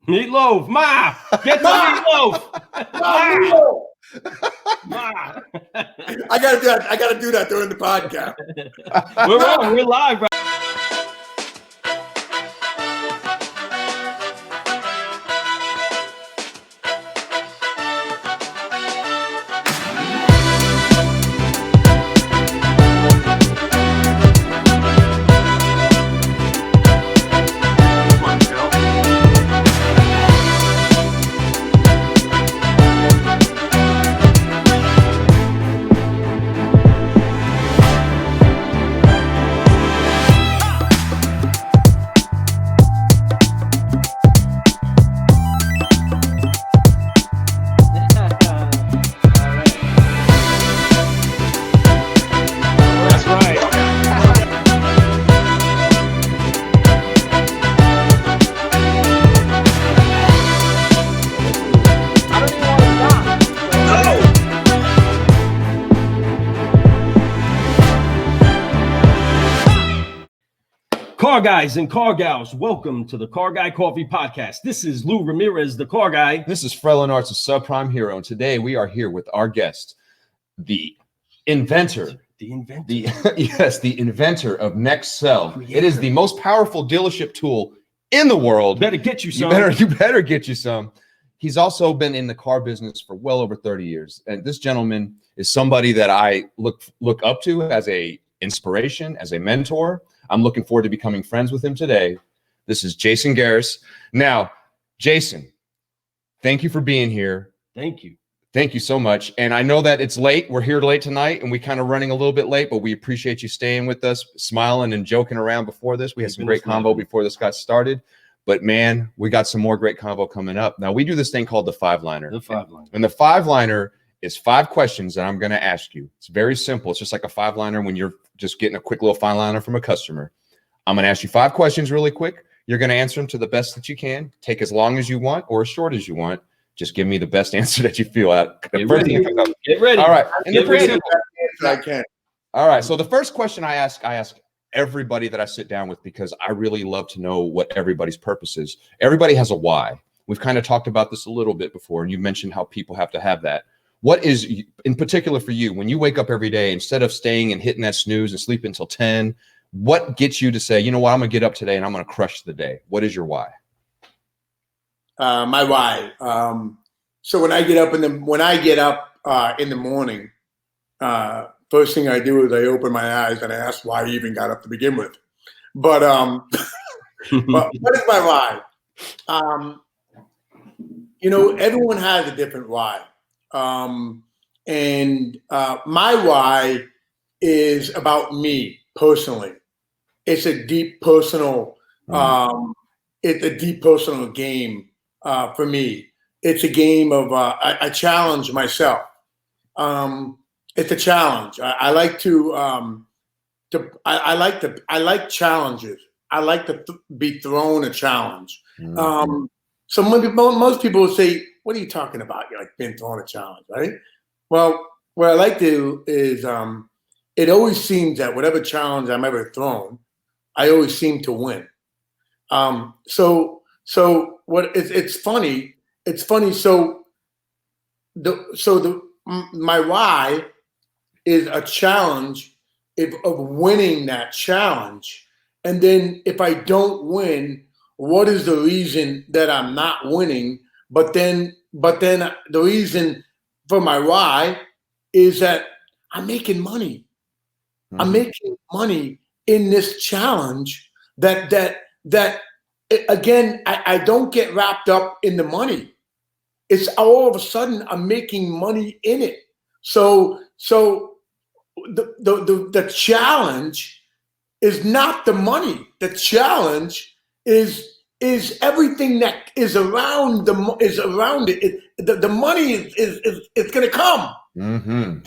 Meatloaf, Ma, get the meatloaf. Ma. I gotta do that. I gotta do that during the podcast. We're live, right? Car guys and car gals, welcome to the Car Guy Coffee Podcast. This is Lou Ramirez, the car guy. This is Frelin Arts, the subprime hero, and today we are here with our guest, the inventor. The inventor of Next Cell. It is the most powerful dealership tool in the world. Better get you some. You better get you some. He's also been in the car business for well over 30 years, and this gentleman is somebody that I look up to as a inspiration, as a mentor. I'm looking forward to becoming friends with him today. This is Jason Geras. Now, Jason, thank you for being here. Thank you. Thank you so much. And I know that it's late. We're here late tonight, and we kind of running a little bit late, but we appreciate you staying with us, smiling and joking around before this. We had some great convo before this got started. But, man, we got some more great convo coming up. Now, we do this thing called the five-liner. The five-liner. And the five-liner is 5 questions that I'm going to ask you. It's very simple. It's just like a five-liner when you're just getting a quick little five-liner from a customer. I'm going to ask you 5 questions really quick. You're going to answer them to the best that you can. Take as long as you want or as short as you want. Just give me the best answer that you feel out. Get ready. All right. Get ready. I can. All right. So the first question I ask everybody that I sit down with, because I really love to know what everybody's purpose is. Everybody has a why. We've kind of talked about this a little bit before, and you mentioned how people have to have that. What is, in particular for you, when you wake up every day, instead of staying and hitting that snooze and sleeping until 10, what gets you to say, you know what, I'm going to get up today and I'm going to crush the day? What is your why? My why. So when I get up in the morning, first thing I do is I open my eyes and I ask why I even got up to begin with. But but what is my why? Everyone has a different why. And my why is about me personally. It's a deep personal, game for me. It's a game of I challenge myself. It's a challenge. I like challenges. I like to be thrown a challenge. So most people will say, "What are you talking about? You're like being thrown a challenge, right?" Well, what I like to do is it always seems that whatever challenge I'm ever thrown, I always seem to win. So what? It's funny. It's funny. So my why is a challenge of winning that challenge, and then if I don't win, what is the reason that I'm not winning? But then the reason for my why is that I'm making money. Mm-hmm. I'm making money in this challenge that again, I don't get wrapped up in the money. It's all of a sudden I'm making money in it. So the challenge is not the money. The challenge is everything that is around it. The money is going to come. Mm-hmm.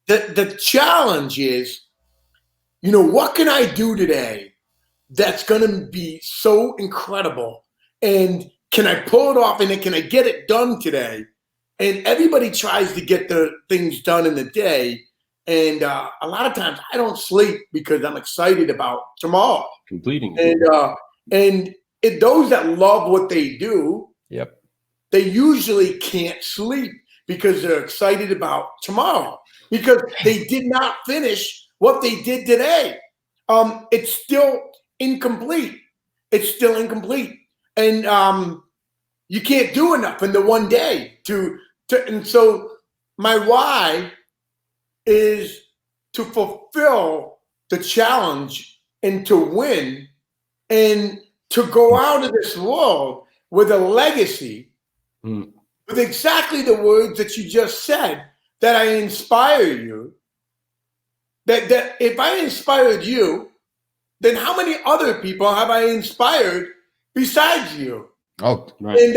The challenge is, what can I do today that's going to be so incredible, and can I pull it off, and then can I get it done today? And everybody tries to get the things done in the day, and a lot of times I don't sleep because I'm excited about tomorrow completing it. And those that love what they do, Yep. they usually can't sleep because they're excited about tomorrow because they did not finish what they did today. It's still incomplete. It's still incomplete. And you can't do enough in the one day and so my why is to fulfill the challenge and to win and to go out of this world with a legacy with exactly the words that you just said, that I inspire you, that if I inspired you, then how many other people have I inspired besides you? Oh, right. And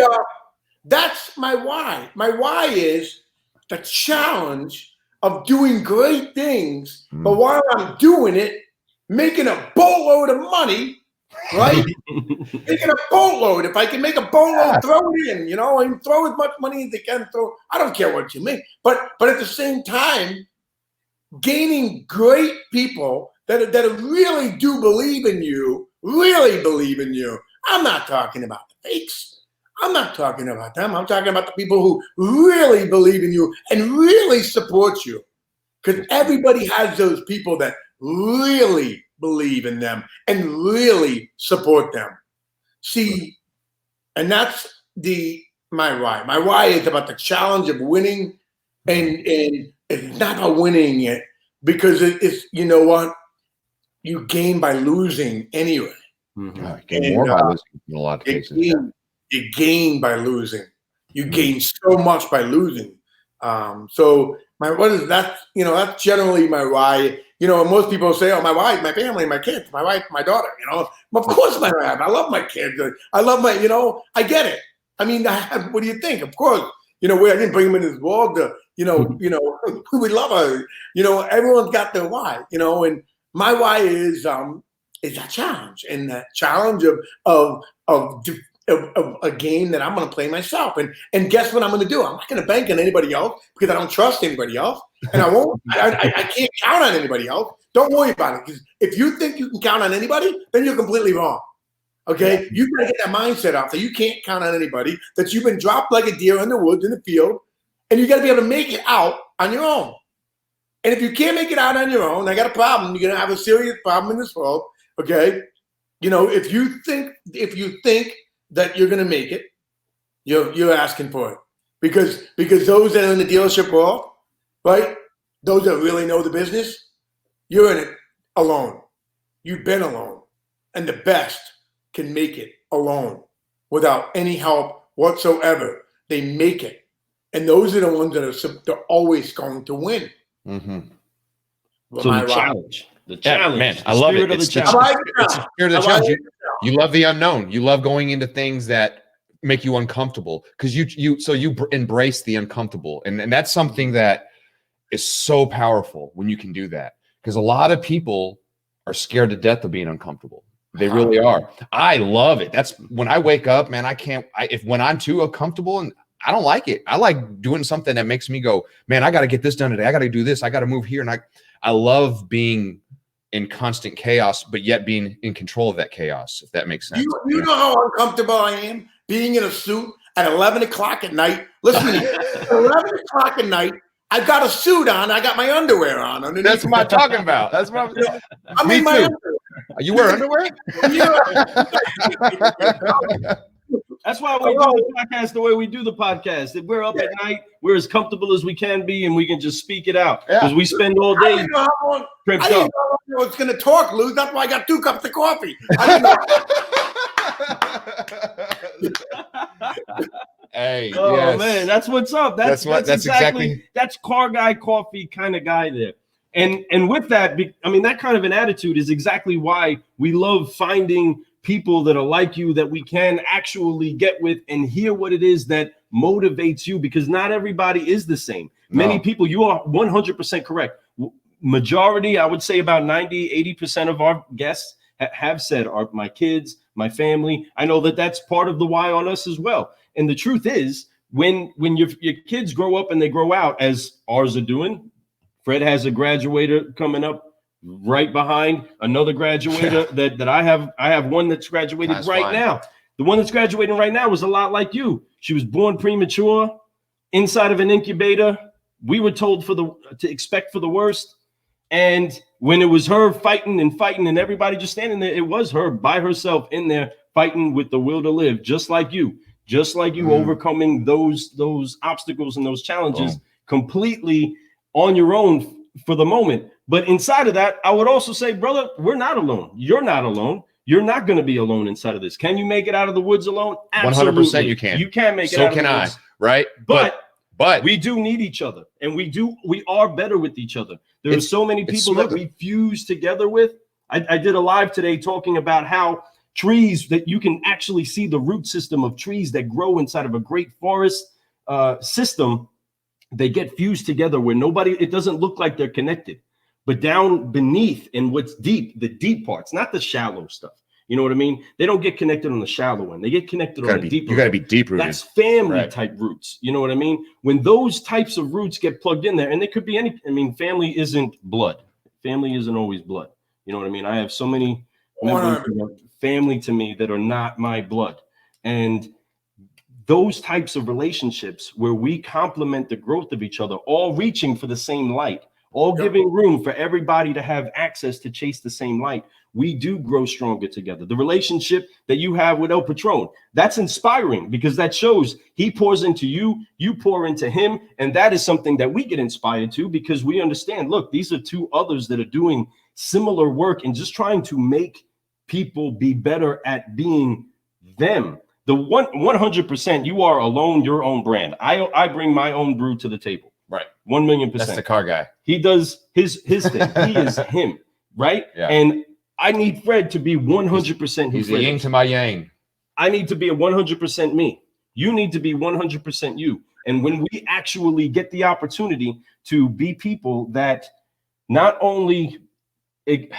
that's my why. My why is the challenge of doing great things, but while I'm doing it, making a boatload of money, right? Making a boatload. If I can make a boatload, throw it in, and throw as much money as they can throw. I don't care what you make. But at the same time, gaining great people that really do believe in you, really believe in you. I'm not talking about the fakes. I'm not talking about them. I'm talking about the people who really believe in you and really support you. Because everybody has those people that really believe in them and really support them. See, and that's my why. My why is about the challenge of winning, and it's not about winning it because it's, you know what? You gain by losing anyway. Gain more by losing in a lot of cases. You gain by losing. You gain so much by losing. So that's generally my why. Most people say, "Oh, my wife, my family, my kids, my wife, my daughter." Of course, my wife. I love my kids. I love my. I get it. I mean, what do you think? Of course, I didn't bring them in this world to, we love her. Everyone's got their why. And my why is that challenge, and that challenge of a game that I'm going to play myself. And guess what I'm going to do? I'm not going to bank on anybody else because I don't trust anybody else. And I won't. I can't count on anybody else. Don't worry about it. Because if you think you can count on anybody, then you're completely wrong. Okay? You got to get that mindset off that you can't count on anybody, that you've been dropped like a deer in the woods, in the field, and you got to be able to make it out on your own. And if you can't make it out on your own, I got a problem. You're going to have a serious problem in this world. Okay? If you think that you're going to make it, you're asking for it. Because those that are in the dealership world, right, those that really know the business, you're in it alone. You've been alone. And the best can make it alone without any help whatsoever. They make it. And those are the ones that they're always going to win. Mm-hmm. So the challenge. The challenge. Man, I love it. It's the spirit of the challenge. You love the unknown. You love going into things that make you uncomfortable because you embrace the uncomfortable. And that's something that is so powerful when you can do that, because a lot of people are scared to death of being uncomfortable. They really are. I love it. That's when I wake up, man, when I'm too uncomfortable, and I don't like it. I like doing something that makes me go, man, I got to get this done today. I got to do this. I got to move here. And I love being in constant chaos, but yet being in control of that chaos, if that makes sense. You know how uncomfortable I am being in a suit at 11 o'clock at night? Listen to me. At 11 o'clock at night, I got a suit on. I got my underwear on. That's what I'm talking about. That's what I'm in my underwear. You wear underwear? That's why we do the podcast the way we do the podcast. If we're up at night, we're as comfortable as we can be, and we can just speak it out because we spend all day. I didn't know how long I was going to talk, Lou. That's why I got 2 cups of coffee. I didn't know. Hey, man, that's what's up. That's exactly that's car guy coffee kind of guy there. And with that, I mean, that kind of an attitude is exactly why we love finding people that are like you, that we can actually get with and hear what it is that motivates you, because not everybody is the same. No. Many people, you are 100% correct. Majority, I would say about 90-80% of our guests have said, are my kids, my family. I know that that's part of the why on us as well. And the truth is, when your kids grow up and they grow out, as ours are doing, Fred has a graduator coming up right behind another graduator that I have one that's graduated now. The one that's graduating right now was a lot like you. She was born premature, inside of an incubator. We were told to expect for the worst. And when it was her fighting and everybody just standing there, it was her by herself in there fighting with the will to live, just like you, overcoming those obstacles and those challenges completely on your own for the moment. But inside of that, I would also say, brother, we're not alone. You're not alone. You're not going to be alone inside of this. Can you make it out of the woods alone? Absolutely. 100% you can. You can make it out of the woods. So can I, right? But we do need each other, and we are better with each other. There are so many people that we fuse together with. I did a live today talking about how trees, that you can actually see the root system of trees that grow inside of a great forest system. They get fused together where it doesn't look like they're connected, but down beneath and what's deep, the deep parts, not the shallow stuff. You know what I mean? They don't get connected on the shallow end. They get connected on the deep. You got to be deep rooted. That's family type roots. You know what I mean? When those types of roots get plugged in there, and they could be any. I mean, family isn't blood. Family isn't always blood. You know what I mean? I have so many members of family to me that are not my blood, and those types of relationships where we complement the growth of each other, all reaching for the same light, all giving room for everybody to have access to chase the same light. We do grow stronger together. The relationship that you have with El Patron, that's inspiring because that shows he pours into you, you pour into him. And that is something that we get inspired to because we understand, look, these are two others that are doing similar work and just trying to make people be better at being them. The 100%, you are alone, your own brand. I bring my own brew to the table. Right. 1,000,000%. That's the car guy. He does his thing. He is him. Right. Yeah. And I need Fred to be 100%. He's the yin to my yang. I need to be a 100% me. You need to be 100% you. And when we actually get the opportunity to be people that not only be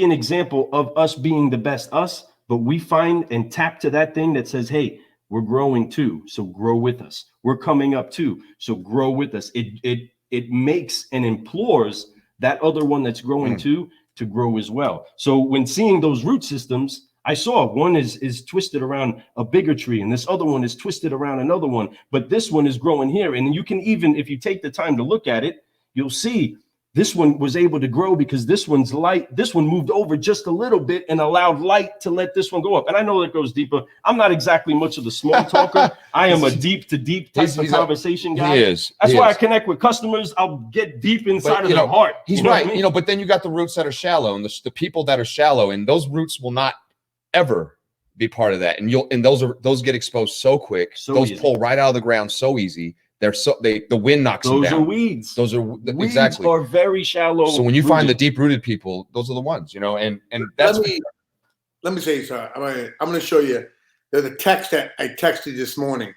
an example of us being the best us, but we find and tap to that thing that says, hey, we're growing too, so grow with us. We're coming up too, so grow with us. It makes and implores that other one that's growing too to grow as well. So when seeing those root systems, I saw one is twisted around a bigger tree, and this other one is twisted around another one, but this one is growing here. And you can even, if you take the time to look at it, you'll see this one was able to grow because this one's light. This one moved over just a little bit and allowed light to let this one go up. And I know that goes deeper. I'm not exactly much of the small talker. I am a deep to deep type of conversation guy. That's why I connect with customers. I'll get deep inside of their heart. He's right. I mean? But then you got the roots that are shallow, and the people that are shallow, and those roots will not ever be part of that. And those get exposed so quick. Those pull right out of the ground so easy. The wind knocks them down. Those are weeds. Weeds exactly are very shallow. So when you find the deep rooted people, those are the ones, and that's. Let me say, sir. I'm going to show you. There's a text that I texted this morning.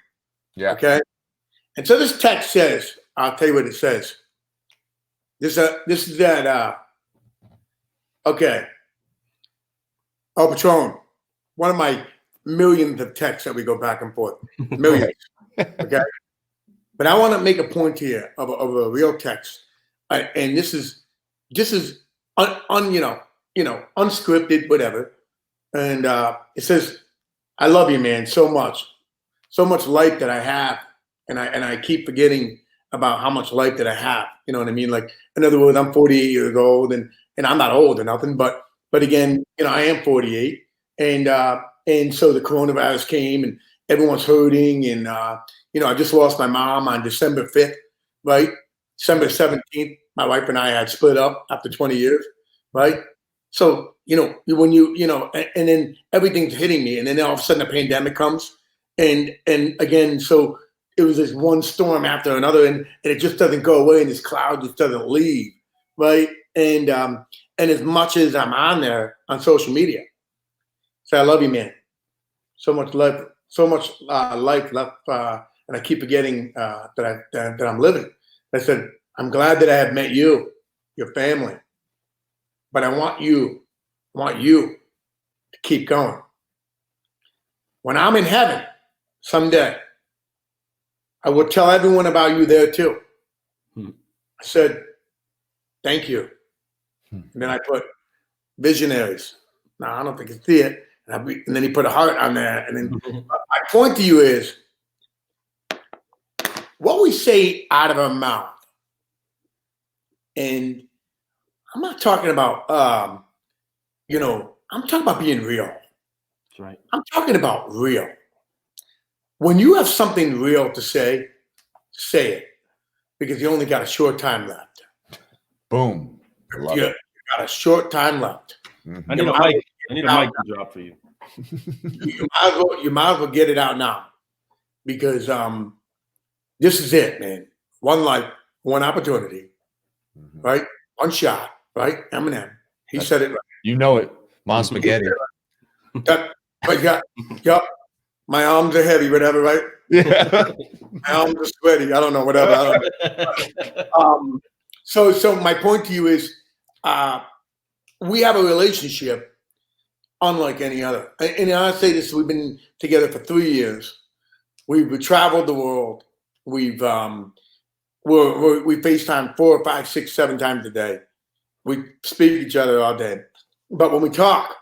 Yeah. Okay. And so this text says, I'll tell you what it says. This is that. Okay. Oh, Patron, one of my millions of texts that we go back and forth. Millions. Okay. But I want to make a point here of a real text, and this is unscripted, whatever. And it says, "I love you, man, so much life that I have, and I keep forgetting about how much life that I have. You know what I mean? Like, in other words, I'm 48 years old, and I'm not old or nothing, but again, I am 48, and so the coronavirus came, and everyone's hurting, and I just lost my mom on December 5th, right? December 17th, my wife and I had split up after 20 years, right? So, when and then everything's hitting me, and then all of a sudden the pandemic comes, and again, so it was this one storm after another, and it just doesn't go away, and this cloud just doesn't leave, right? And as much as I'm on there on social media, say, I love you, man. So much life, life left, and I keep forgetting that I'm living. I said, I'm glad that I have met you, your family, but I want you to keep going. When I'm in heaven someday, I will tell everyone about you there too. I said, thank you. And then I put visionaries. Now, I don't think it's it. and then he put a heart on there. And then my point to you is, what we say out of our mouth, and I'm not talking about, I'm talking about being real. That's right. I'm talking about real. When you have something real to say it, because you only got a short time left. Boom. You got a short time left. I need a mic. I need a mic to drop for you. You might as well get it out now, because this is it, man. One life, one opportunity, right? One shot, right? Eminem. He said it right. You know it. Mom Spaghetti. My arms are heavy, whatever, right? Yeah. My arms are sweaty. I don't know, whatever. I don't know. So my point to you is, we have a relationship unlike any other. And I say this: we've been together for 3 years. We've traveled the world. We FaceTime 4, 5, 6, 7 times a day. We speak to each other all day. But when we talk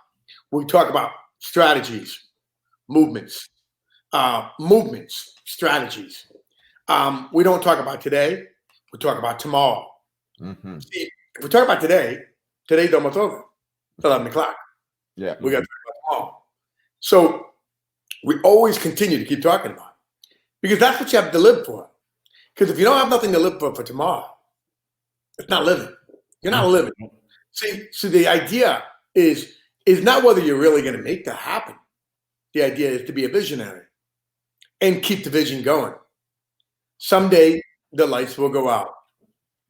about strategies, movements, strategies. We don't talk about today. We talk about tomorrow. Mm-hmm. See, if we talk about today's almost over. It's 11 o'clock. Yeah. We got to talk about tomorrow. So we always continue to keep talking about it, because that's what you have to live for. Because if you don't have nothing to live for tomorrow, it's not living. You're not living. See, the idea is not whether you're really going to make that happen. The idea is to be a visionary and keep the vision going. Someday the lights will go out,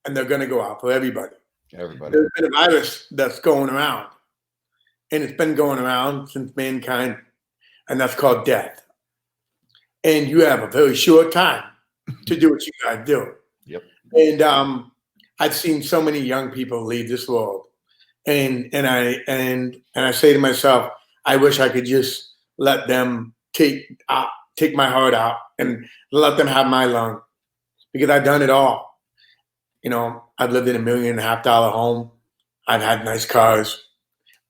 and they're going to go out for everybody. There's been a virus that's going around, and it's been going around since mankind, and that's called death. And you have a very short time to do what you got to do. Yep. And I've seen so many young people leave this world, and I say to myself, I wish I could just let them take my heart out and let them have my lung, because I've done it all. I've lived in $1.5 million home. I've had nice cars.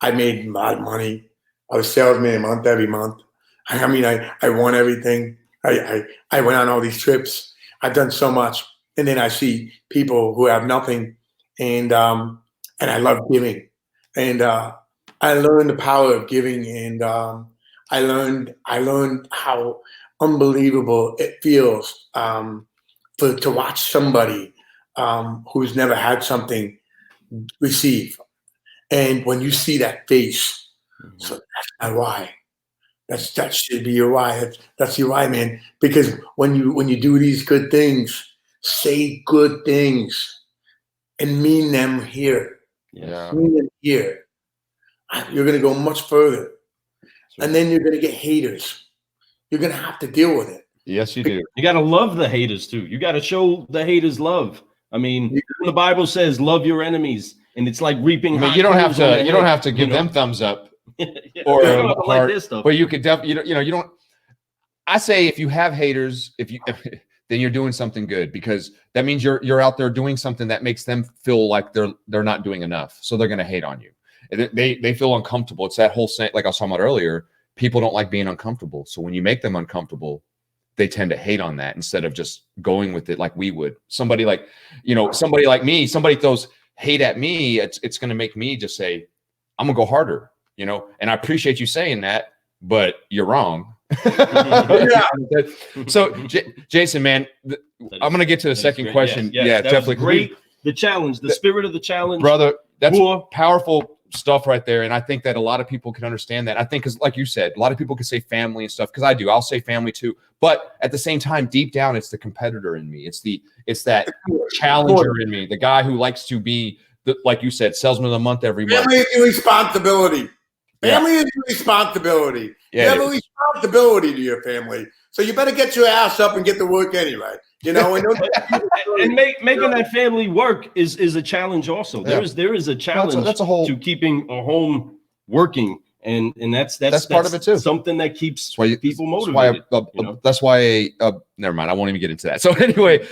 I made a lot of money. I was salesman a month every month. I mean, I won everything. I went on all these trips. I've done so much. And then I see people who have nothing, and I love giving. And I learned the power of giving, and I learned how unbelievable it feels to watch somebody who's never had something receive. And when you see that face, so that's my why. That should be your why. That's your why, man. Because when you do these good things, say good things and mean them here. Yeah. Mean them here. You're gonna go much further. And then you're gonna get haters. You're gonna have to deal with it. Yes, you do. You gotta love the haters too. You gotta show the haters love. I mean, the Bible says, "Love your enemies," and it's like reaping. I mean, you don't have to. You don't have to give them thumbs up, or like this stuff. But you could definitely. You don't. I say if you have haters, then you're doing something good, because that means you're out there doing something that makes them feel like they're not doing enough, so they're going to hate on you. They feel uncomfortable. It's that whole saying, like I was talking about earlier. People don't like being uncomfortable, so when you make them uncomfortable, they tend to hate on that instead of just going with it like we would. Somebody like me, somebody throws hate at me, it's going to make me just say, I'm gonna go harder, and I appreciate you saying that, but you're wrong. Yeah. So Jason, man, I'm going to get to the second question. Yes, yeah, definitely. Great. The challenge, the spirit of the challenge. Brother, that's powerful stuff right there. And I think that a lot of people can understand that. I think, because like you said, a lot of people can say family and stuff, because I'll say family too. But at the same time, deep down, it's the competitor in me. It's that challenger in me, the guy who likes to be, like you said, salesman of the month every month. Family is responsibility. Family is responsibility. Yeah, you have a responsibility to your family. So you better get your ass up and get to work anyway. And making that family work is a challenge also. Yeah. There is a challenge that's a whole, to keeping a home working. And that's part of it too. Something that keeps people motivated. That's why never mind. I won't even get into that. So anyway,